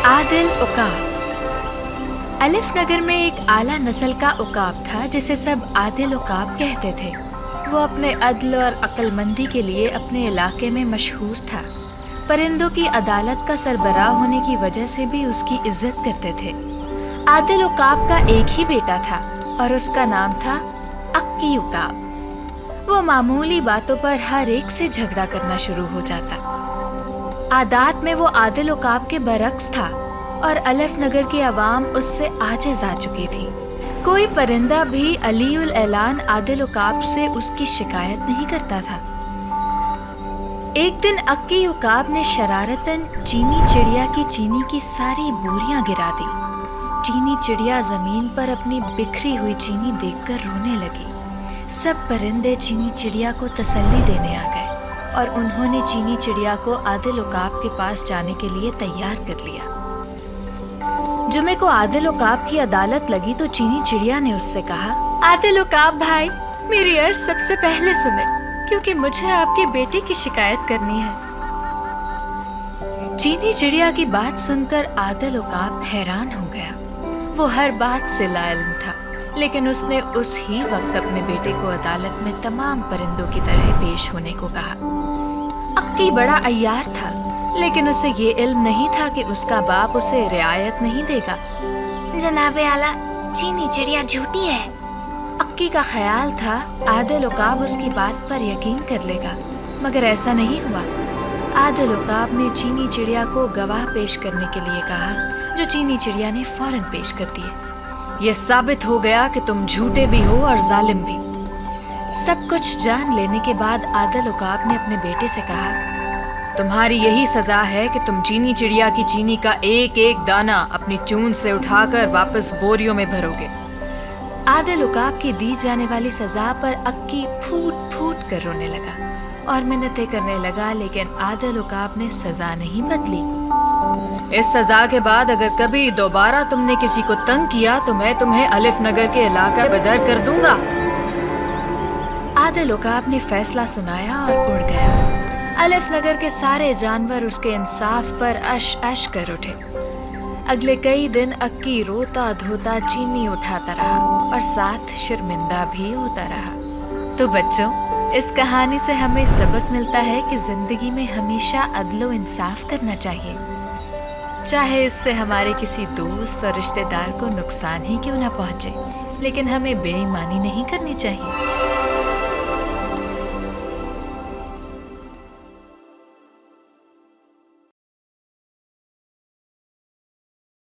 आदिल उकाब। अलिफ नगर में एक आला नस्ल का उकाब था जिसे सब आदिल उकाब कहते थे। वो अपने अदल और अक्लमंदी के लिए अपने इलाके में मशहूर था। परिंदों की अदालत का सरबराह होने की वजह से भी उसकी इज्जत करते थे। आदिल उकाब का एक ही बेटा था और उसका नाम था अक्की उकाब। वो मामूली बातों पर हर एक से झगड़ा करना शुरू हो जाता। आदात में वो आदिल उकाब के बरक्स था और अलिफ नगर की आवाम उससे आजिज आ चुकी थी। कोई परिंदा भी अलीउल ऐलान आदिल उकाब से उसकी शिकायत नहीं करता था। एक दिन अक्की उकाब ने शरारतन चीनी चिड़िया की चीनी की सारी बोरियां गिरा दी। चीनी चिड़िया जमीन पर अपनी बिखरी हुई चीनी देखकर रोने लगी। सब परिंदे चीनी चिड़िया को तसल्ली देने आ गए और उन्होंने चीनी चिड़िया को आदिल उकाब के पास जाने के लिए तैयार कर लिया। जुमे को आदिल उकाब की अदालत लगी तो चीनी चिड़िया ने उससे कहा, आदिल उकाब भाई, मेरी अर्ज सबसे पहले सुने, क्योंकि मुझे आपके बेटे की शिकायत करनी है। चीनी चिड़िया की बात सुनकर आदिल उकाब हैरान हो गया। वो हर बात से लाइल्म था, लेकिन उसने उस ही वक्त अपने बेटे को अदालत में तमाम परिंदों की तरह पेश होने को कहा। अक्की बड़ा अय्यार था, लेकिन उसे ये इल्म नहीं था कि उसका बाप उसे रियायत नहीं देगा। जनाबे आला, चीनी चिड़िया झूठी है। अक्की का ख्याल था आदिल उकाब उसकी बात पर यकीन कर लेगा, मगर ऐसा नहीं हुआ। आदिल उकाब ने चीनी चिड़िया को गवाह पेश करने के लिए कहा, जो चीनी चिड़िया ने फौरन पेश कर दिए। यह साबित हो गया कि तुम झूठे भी हो और जालिम भी। सब कुछ जान लेने के बाद आदिल उकाब ने अपने बेटे से कहा, तुम्हारी यही सजा है कि तुम चीनी चिड़िया की चीनी का एक एक दाना अपनी चूंद से उठाकर वापस बोरियों में भरोगे। आदिल उकाब की दी जाने वाली सजा पर अक्की फूट फूट कर रोने लगा और मिन्नतें करने लगा, लेकिन आदिल उकाब ने सजा नहीं बदली। इस सजा के बाद अगर कभी दोबारा तुमने किसी को तंग किया तो मैं तुम्हें अलिफ नगर के इलाका बदर कर दूंगा। आदिल उकाब ने फैसला सुनाया और उड़ गया। अलिफ नगर के सारे जानवर उसके इंसाफ पर अश अश कर उठे। अगले कई दिन अक्की रोता धोता चीनी उठाता रहा और साथ शर्मिंदा भी होता रहा। तो बच्चों, इस कहानी से हमें सबक मिलता है कि जिंदगी में हमेशा अदलो इंसाफ करना चाहिए, चाहे इससे हमारे किसी दोस्त और रिश्तेदार को नुकसान ही क्यों ना पहुंचे, लेकिन हमें बेईमानी नहीं करनी चाहिए।